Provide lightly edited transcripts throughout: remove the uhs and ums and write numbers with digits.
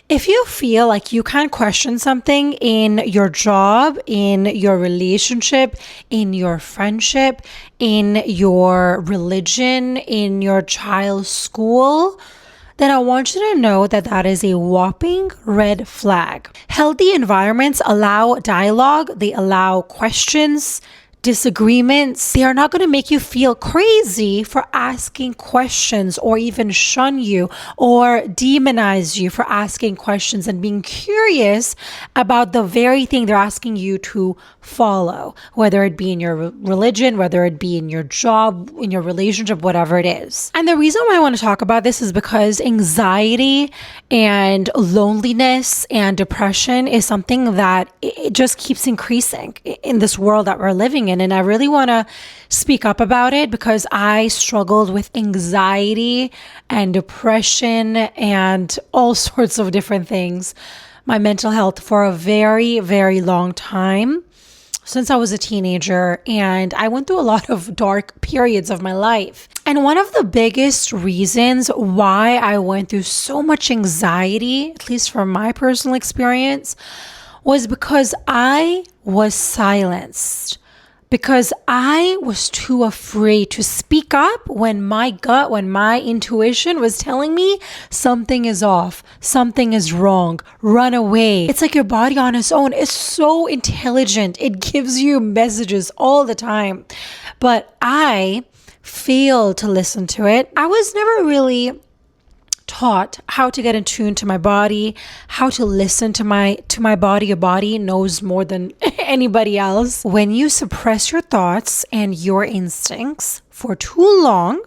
If you feel like you can't question something in your job, in your relationship, in your friendship, in your religion, in your child's school, then I want you to know that that is a whopping red flag. Healthy environments allow dialogue, they allow questions, disagreements. They are not going to make you feel crazy for asking questions or even shun you or demonize you for asking questions and being curious about the very thing they're asking you to follow, whether it be in your religion, whether it be in your job, in your relationship, whatever it is. And the reason why I want to talk about this is because anxiety and loneliness and depression is something that it just keeps increasing in this world that we're living in. And I really want to speak up about it because I struggled with anxiety and depression and all sorts of different things, my mental health for a very, very long time since I was a teenager, and I went through a lot of dark periods of my life. And one of the biggest reasons why I went through so much anxiety, at least from my personal experience, was because I was silenced. Because I was too afraid to speak up when my gut, when my intuition was telling me something is off, something is wrong, run away. It's like your body on its own is so intelligent. It gives you messages all the time. But I failed to listen to it. I was never really taught how to get in tune to my body, how to listen to my body. Your body knows more than anybody else. When you suppress your thoughts and your instincts for too long,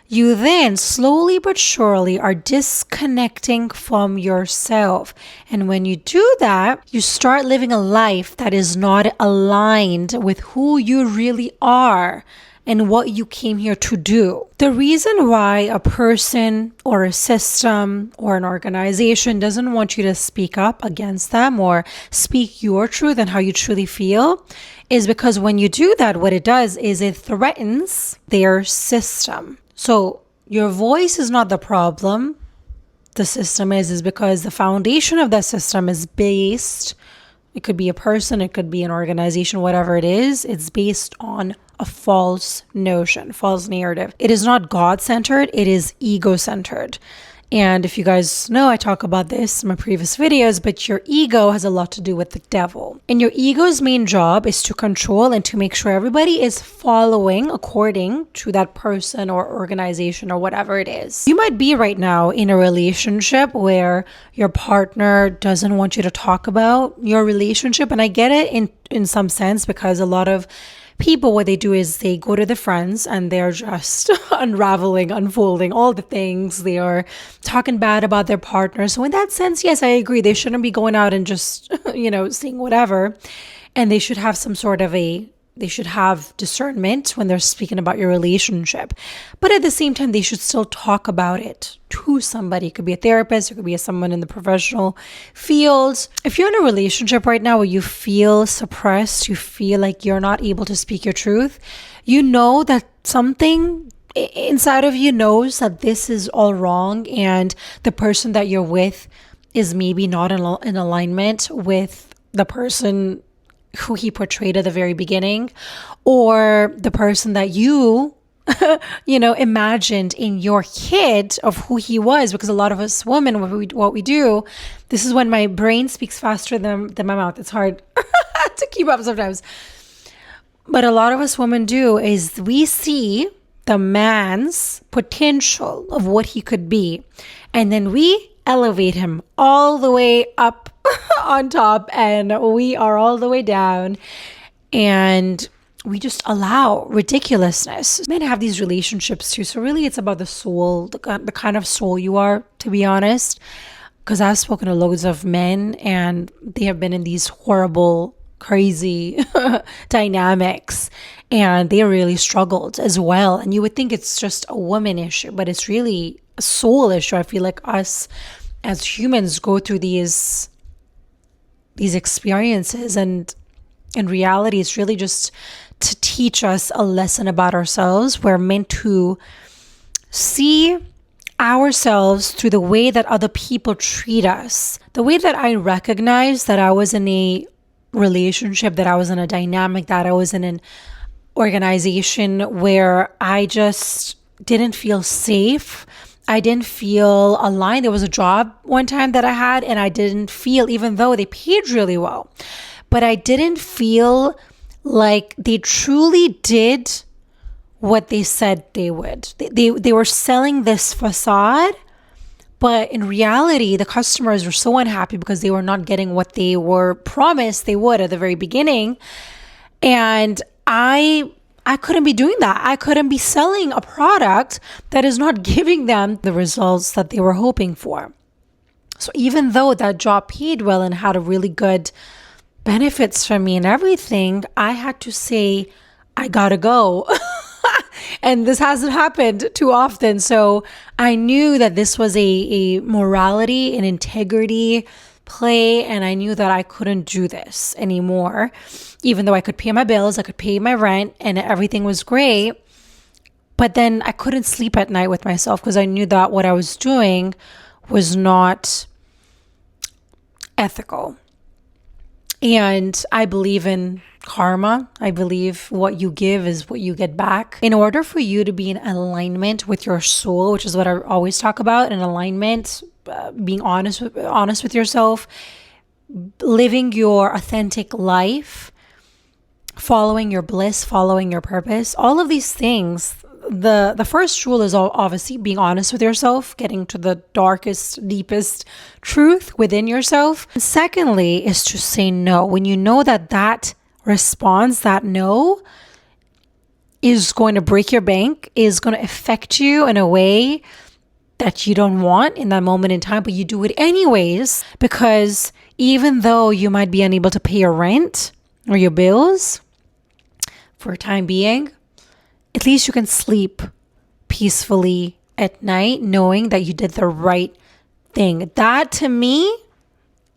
you then slowly but surely are disconnecting from yourself. And when you do that, you start living a life that is not aligned with who you really are and what you came here to do. The reason why a person or a system or an organization doesn't want you to speak up against them or speak your truth and how you truly feel is because when you do that, what it does is it threatens their system. So your voice is not the problem. The system is because the foundation of that system is based, it could be a person, it could be an organization, whatever it is, it's based on a false notion, false narrative. It is not God-centered, it is ego-centered. And if you guys know, I talk about this in my previous videos, but your ego has a lot to do with the devil. And your ego's main job is to control and to make sure everybody is following according to that person or organization or whatever it is. You might be right now in a relationship where your partner doesn't want you to talk about your relationship. And I get it in some sense because a lot of people, what they do is they go to the friends and they're just unraveling, unfolding all the things. They are talking bad about their partner. So in that sense, yes, I agree. They shouldn't be going out and just, saying whatever. And they should have they should have discernment when they're speaking about your relationship. But at the same time, they should still talk about it to somebody. It could be a therapist, it could be someone in the professional field. If you're in a relationship right now where you feel suppressed, you feel like you're not able to speak your truth, you know that something inside of you knows that this is all wrong and the person that you're with is maybe not in alignment with the person who he portrayed at the very beginning, or the person that you imagined in your head of who he was. Because a lot of us women, what we do, this is when my brain speaks faster than my mouth. It's hard to keep up sometimes. But a lot of us women do is we see the man's potential of what he could be, and then we elevate him all the way up on top and we are all the way down, and we just allow ridiculousness. Men have these relationships too, so really it's about the soul, the kind of soul you are, to be honest, because I've spoken to loads of men and they have been in these horrible, crazy dynamics and they really struggled as well. And you would think it's just a woman issue, but it's really a soul issue. I feel like us as humans go through these experiences, and in reality it's really just to teach us a lesson about ourselves. We're meant to see ourselves through the way that other people treat us. The way that I recognized that I was in a relationship, that I was in a dynamic, that I was in an organization where I just didn't feel safe. I didn't feel aligned. There was a job one time that I had, and I didn't feel, even though they paid really well, but I didn't feel like they truly did what they said they would. They were selling this facade, but in reality, the customers were so unhappy because they were not getting what they were promised they would at the very beginning. And I couldn't be doing that. I couldn't be selling a product that is not giving them the results that they were hoping for. So even though that job paid well and had a really good benefits for me and everything, I had to say, I gotta go. And this hasn't happened too often. So I knew that this was a morality and integrity play, and I knew that I couldn't do this anymore. Even though I could pay my bills, I could pay my rent, and everything was great. But then I couldn't sleep at night with myself because I knew that what I was doing was not ethical. And I believe in karma. I believe what you give is what you get back. In order for you to be in alignment with your soul, which is what I always talk about, in alignment, being honest with yourself, living your authentic life, following your bliss, following your purpose, all of these things. The first rule is obviously being honest with yourself, getting to the darkest, deepest truth within yourself. And secondly is to say no. When you know that response, that no, is going to break your bank, is going to affect you in a way that you don't want in that moment in time, but you do it anyways, because even though you might be unable to pay your rent or your bills for a time being, at least you can sleep peacefully at night knowing that you did the right thing. That to me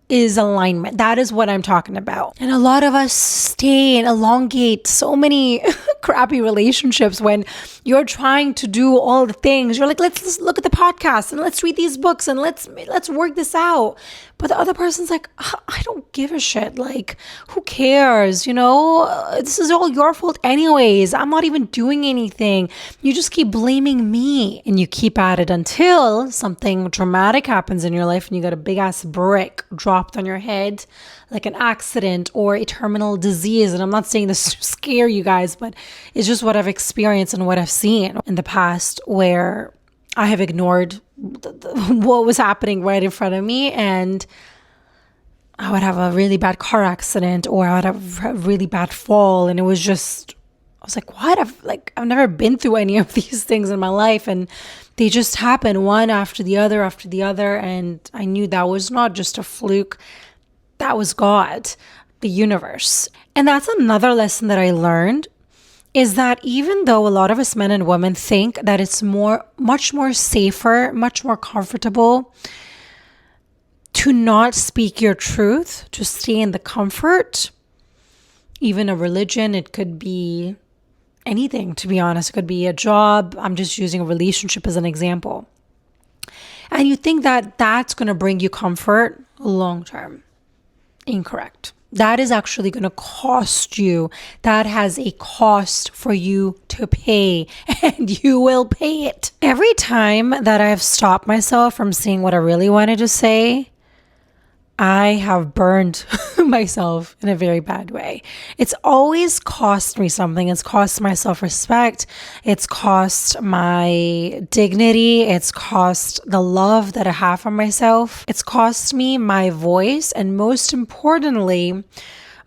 is alignment. That is what I'm talking about. And a lot of us stay and elongate so many crappy relationships when you're trying to do all the things. You're like, let's look at the podcast and let's read these books and let's work this out. But the other person's like, I don't give a shit. Like, who cares? You know, this is all your fault anyways. I'm not even doing anything. You just keep blaming me, and you keep at it until something dramatic happens in your life and you got a big ass brick dropped on your head, like an accident or a terminal disease. And I'm not saying this to scare you guys, but it's just what I've experienced and what I've seen in the past, where I have ignored what was happening right in front of me, and I would have a really bad car accident, or I would have a really bad fall. And it was just, I was like, what? I've never been through any of these things in my life, and they just happen one after the other after the other. And I knew that was not just a fluke. That was God, the universe. And that's another lesson that I learned, is that even though a lot of us men and women think that it's much more safer, much more comfortable to not speak your truth, to stay in the comfort, even a religion, it could be anything, to be honest. It could be a job. I'm just using a relationship as an example. And you think that that's going to bring you comfort long term. Incorrect. That is actually going to cost you. That has a cost for you to pay, and you will pay it. Every time that I have stopped myself from saying what I really wanted to say, I have burned myself in a very bad way. It's always cost me something. It's cost my self-respect. It's cost my dignity. It's cost the love that I have for myself. It's cost me my voice, and most importantly,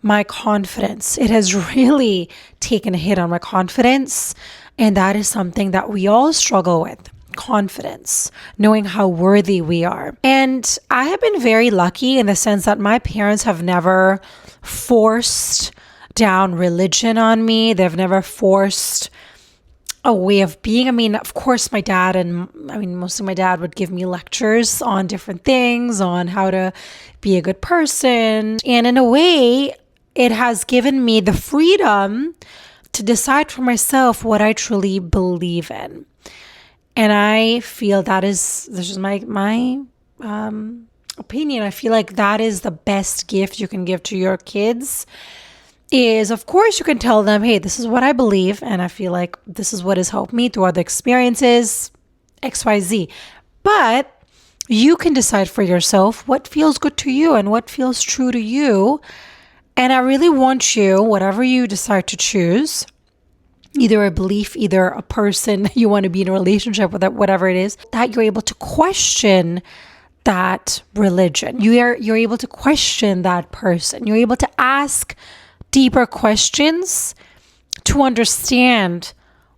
my confidence. It has really taken a hit on my confidence, and that is something that we all struggle with. Confidence, knowing how worthy we are. And I have been very lucky in the sense that my parents have never forced down religion on me. They've never forced a way of being. I mean, of course, mostly my dad would give me lectures on different things, on how to be a good person. And in a way, it has given me the freedom to decide for myself what I truly believe in. And I feel this is my opinion. I feel like that is the best gift you can give to your kids. Is, of course, you can tell them, hey, this is what I believe, and I feel like this is what has helped me through other experiences, XYZ. But you can decide for yourself what feels good to you and what feels true to you. And I really want you, whatever you decide to choose, either a belief, either a person you want to be in a relationship with, whatever it is, that you're able to question that religion. You're able to question that person. You're able to ask deeper questions to understand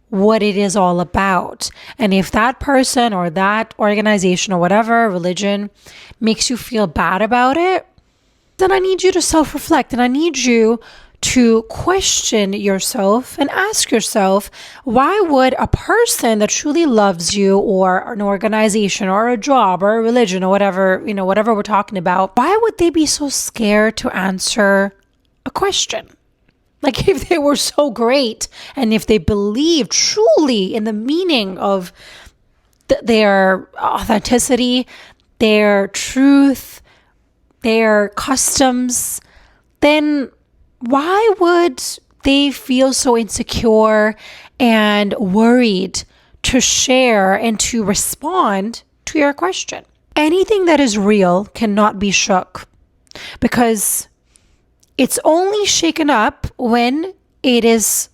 what it is all about. And if that person or that organization or whatever religion makes you feel bad about it, then I need you to self-reflect, and I need you to question yourself and ask yourself, why would a person that truly loves you, or an organization or a job or a religion or whatever we're talking about, why would they be so scared to answer a question? Like, if they were so great and if they believe truly in the meaning of their authenticity, their truth, their customs, then why would they feel so insecure and worried to share and to respond to your question? Anything that is real cannot be shook, because it's only shaken up when it is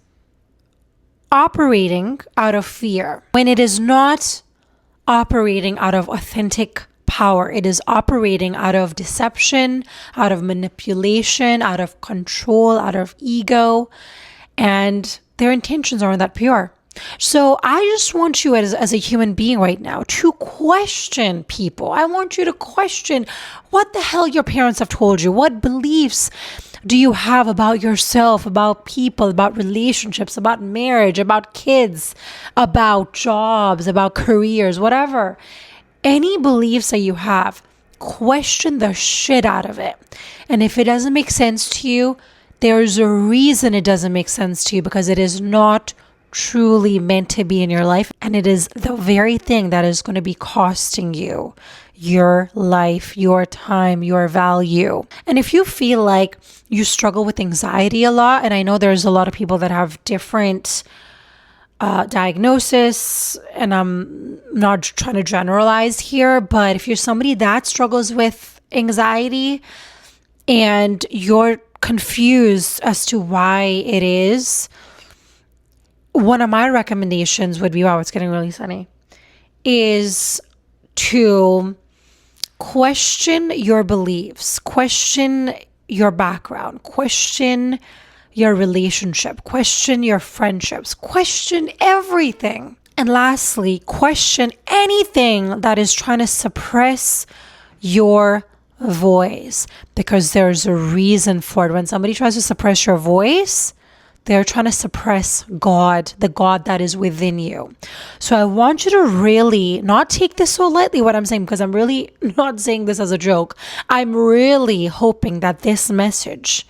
operating out of fear, when it is not operating out of authentic power. It is operating out of deception, out of manipulation, out of control, out of ego, and their intentions aren't that pure. So I just want you as a human being right now to question people. I want you to question what the hell your parents have told you. What beliefs do you have about yourself, about people, about relationships, about marriage, about kids, about jobs, about careers, whatever. Any beliefs that you have, question the shit out of it. And if it doesn't make sense to you, there's a reason it doesn't make sense to you, because it is not truly meant to be in your life. And it is the very thing that is going to be costing you your life, your time, your value. And if you feel like you struggle with anxiety a lot, and I know there's a lot of people that have different diagnosis, and I'm not trying to generalize here, but if you're somebody that struggles with anxiety and you're confused as to why it is, one of my recommendations would be, wow, it's getting really sunny, is to question your beliefs, question your background, question your relationship, question your friendships, question everything. And lastly, question anything that is trying to suppress your voice, because there's a reason for it. When somebody tries to suppress your voice, they're trying to suppress God, the God that is within you. So I want you to really not take this so lightly, what I'm saying, because I'm really not saying this as a joke. I'm really hoping that this message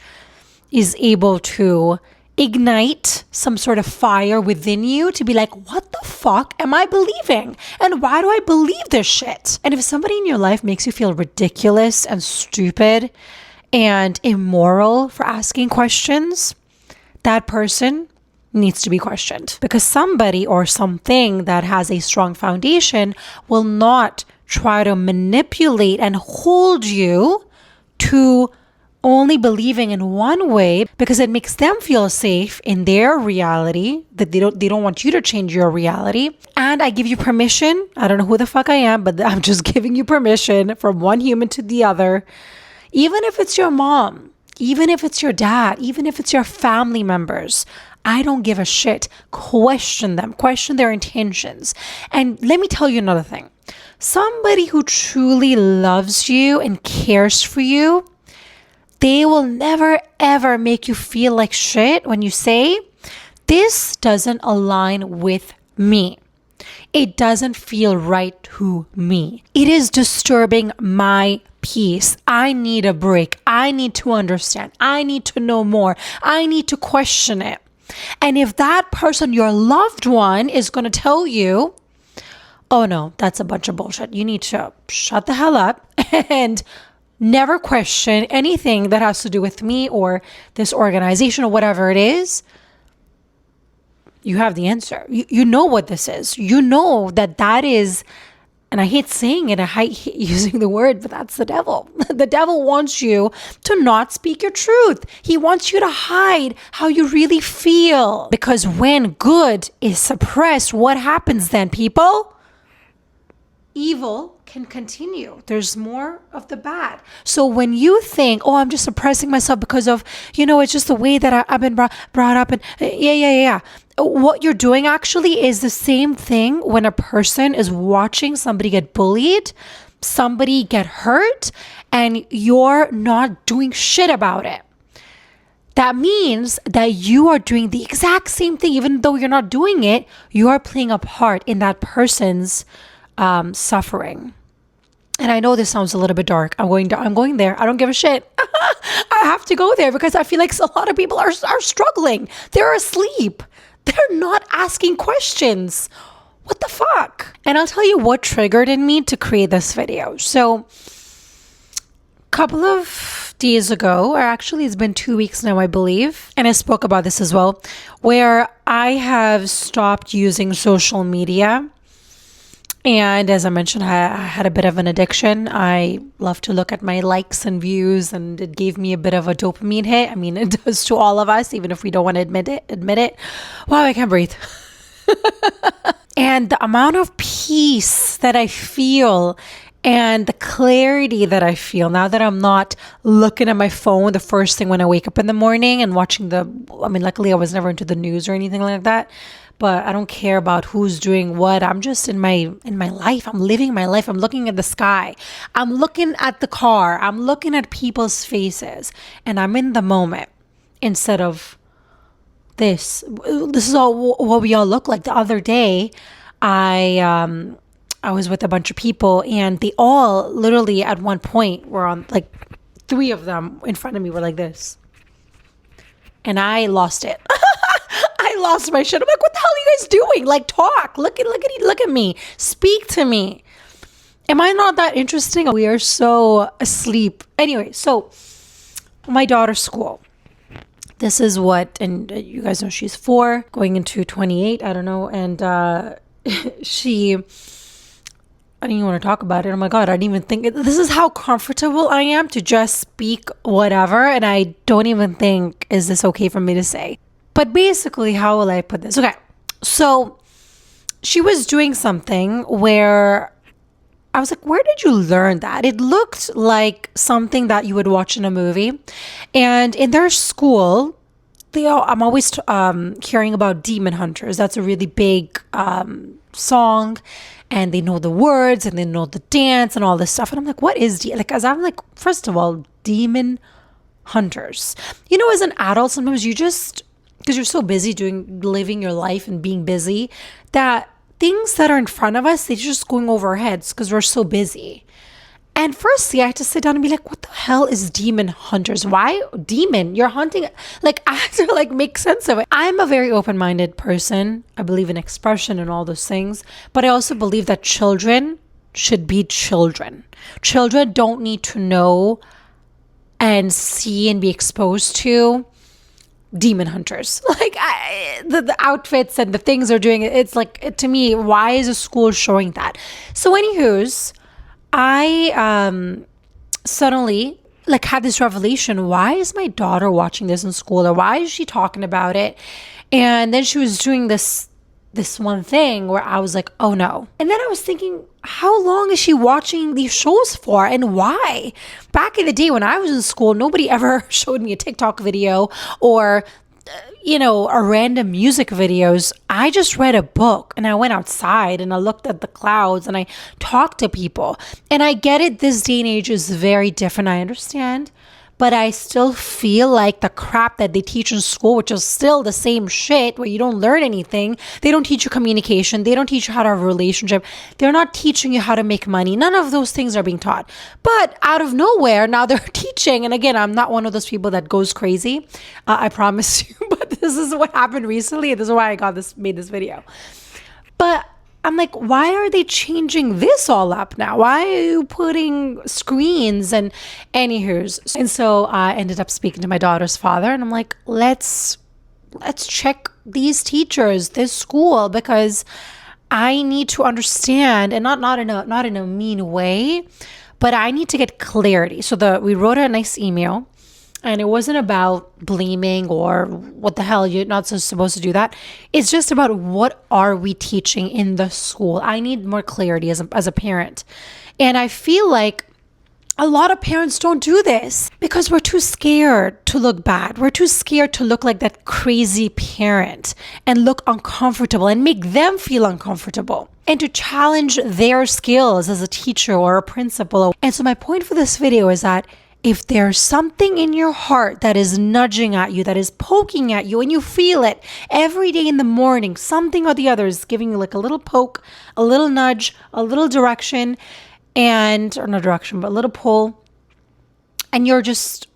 is able to ignite some sort of fire within you to be like, what the fuck am I believing? And why do I believe this shit? And if somebody in your life makes you feel ridiculous and stupid and immoral for asking questions, that person needs to be questioned, because somebody or something that has a strong foundation will not try to manipulate and hold you to only believing in one way because it makes them feel safe in their reality, that they don't want you to change your reality. And I give you permission. I don't know who the fuck I am, but I'm just giving you permission from one human to the other. Even if it's your mom, even if it's your dad, even if it's your family members, I don't give a shit. Question them, question their intentions. And let me tell you another thing. Somebody who truly loves you and cares for you, they will never ever make you feel like shit when you say, this doesn't align with me. It doesn't feel right to me. It is disturbing my peace. I need a break. I need to understand. I need to know more. I need to question it. And if that person, your loved one, is going to tell you, oh no, that's a bunch of bullshit. You need to shut the hell up and never question anything that has to do with me or this organization or whatever it is. You have the answer. You know what this is. You know that is, and I hate saying it, I hate using the word, but that's the devil. The devil wants you to not speak your truth. He wants you to hide how you really feel. Because when good is suppressed, what happens then, people? Evil can continue. There's more of the bad. So when you think, oh, I'm just suppressing myself because of, it's just the way that I've been brought up, and yeah. What you're doing actually is the same thing when a person is watching somebody get bullied, somebody get hurt, and you're not doing shit about it. That means that you are doing the exact same thing. Even though you're not doing it, you are playing a part in that person's suffering. And I know this sounds a little bit dark. I'm going there. I don't give a shit. I have to go there because I feel like a lot of people are struggling. They're asleep. They're not asking questions. What the fuck? And I'll tell you what triggered in me to create this video. So a couple of days ago, or actually it's been 2 weeks now, I believe, and I spoke about this as well, where I have stopped using social media. And as I mentioned, I had a bit of an addiction. I love to look at my likes and views, and it gave me a bit of a dopamine hit. I mean, it does to all of us, even if we don't want to admit it. Wow, I can't breathe. And the amount of peace that I feel and the clarity that I feel now that I'm not looking at my phone the first thing when I wake up in the morning and watching luckily I was never into the news or anything like that. But I don't care about who's doing what. I'm just in my life. I'm living my life. I'm looking at the sky. I'm looking at the car. I'm looking at people's faces. And I'm in the moment instead of this. This is all what we all look like. The other day, I was with a bunch of people, and they all literally at one point were on, like, 3 of them in front of me were like this. And I lost it. I lost my shit. I'm like, what the hell are you guys doing? Like, talk. Look at me. Speak to me. Am I not that interesting? We are so asleep. Anyway, so my daughter's school. This is what, and you guys know she's 4, going into 28. I don't know. And I didn't even want to talk about it. Oh my God, I didn't even think this is how comfortable I am to just speak whatever. And I don't even think, is this okay for me to say? But basically, how will I put this? Okay, so she was doing something where I was like, where did you learn that? It looked like something that you would watch in a movie. And in their school, I'm always hearing about demon hunters. That's a really big song. And they know the words and they know the dance and all this stuff. And I'm like, what is first of all, demon hunters. As an adult, sometimes you just, because you're so busy living your life and being busy, that things that are in front of us, they're just going over our heads because we're so busy. And firstly, I had to sit down and be like, what the hell is demon hunters? Why demon? You're hunting. Like, I had to make sense of it. I'm a very open-minded person. I believe in expression and all those things. But I also believe that children should be children. Children don't need to know and see and be exposed to demon hunters. The outfits and the things they're doing. It's like, to me, why is a school showing that? So anywho's, I suddenly had this revelation. Why is my daughter watching this in school? Or why is she talking about it? And then she was doing this one thing where I was like, oh no. And then I was thinking, how long is she watching these shows for and why? Back in the day when I was in school, nobody ever showed me a TikTok video or a random music videos. I just read a book and I went outside and I looked at the clouds and I talked to people. And I get it, this day and age is very different. I understand. But I still feel like the crap that they teach in school, which is still the same shit where you don't learn anything. They don't teach you communication. They don't teach you how to have a relationship. They're not teaching you how to make money. None of those things are being taught. But out of nowhere, now they're teaching. And again, I'm not one of those people that goes crazy. I promise you. But this is what happened recently. And this is why I made this video. But I'm like, why are they changing this all up now? Why are you putting screens and anywho's? And so I ended up speaking to my daughter's father, and I'm like, let's check these teachers, this school, because I need to understand, and not in a mean way, but I need to get clarity. So we wrote a nice email. And it wasn't about blaming or what the hell, you're not supposed to do that. It's just about what are we teaching in the school. I need more clarity as a parent. And I feel like a lot of parents don't do this because we're too scared to look bad. We're too scared to look like that crazy parent and look uncomfortable and make them feel uncomfortable and to challenge their skills as a teacher or a principal. And so my point for this video is that if there's something in your heart that is nudging at you, that is poking at you, and you feel it every day in the morning, something or the other is giving you like a little poke, a little nudge, a little direction, or no direction, but a little pull, and you're just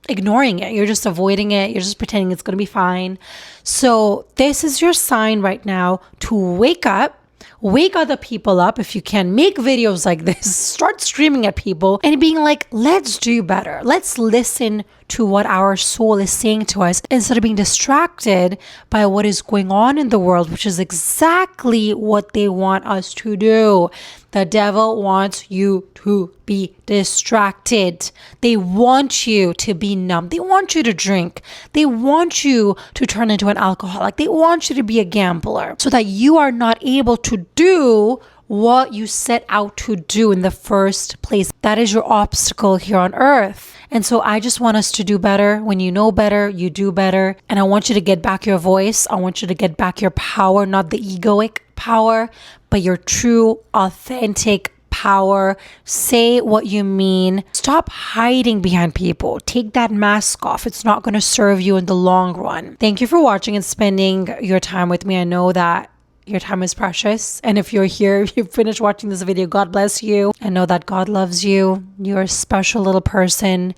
ignoring it. You're just avoiding it. You're just pretending it's going to be fine. So this is your sign right now to wake up. Wake other people up if you can. Make videos like this. Start screaming at people and being like, let's do better. Let's listen to what our soul is saying to us instead of being distracted by what is going on in the world, which is exactly what they want us to do. The devil wants you to be distracted. They want you to be numb. They want you to drink. They want you to turn into an alcoholic. They want you to be a gambler so that you are not able to do what you set out to do in the first place. That is your obstacle here on earth. And so I just want us to do better. When you know better, you do better. And I want you to get back your voice. I want you to get back your power, not the egoic power, but your true, authentic power. Say what you mean. Stop hiding behind people. Take that mask off. It's not going to serve you in the long run. Thank you for watching and spending your time with me. I know that your time is precious. And if you're here, you've finished watching this video, God bless you. I know that God loves you. You're a special little person.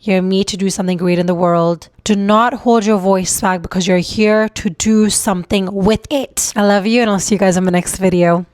You're made to do something great in the world. Do not hold your voice back because you're here to do something with it. I love you, and I'll see you guys in my next video.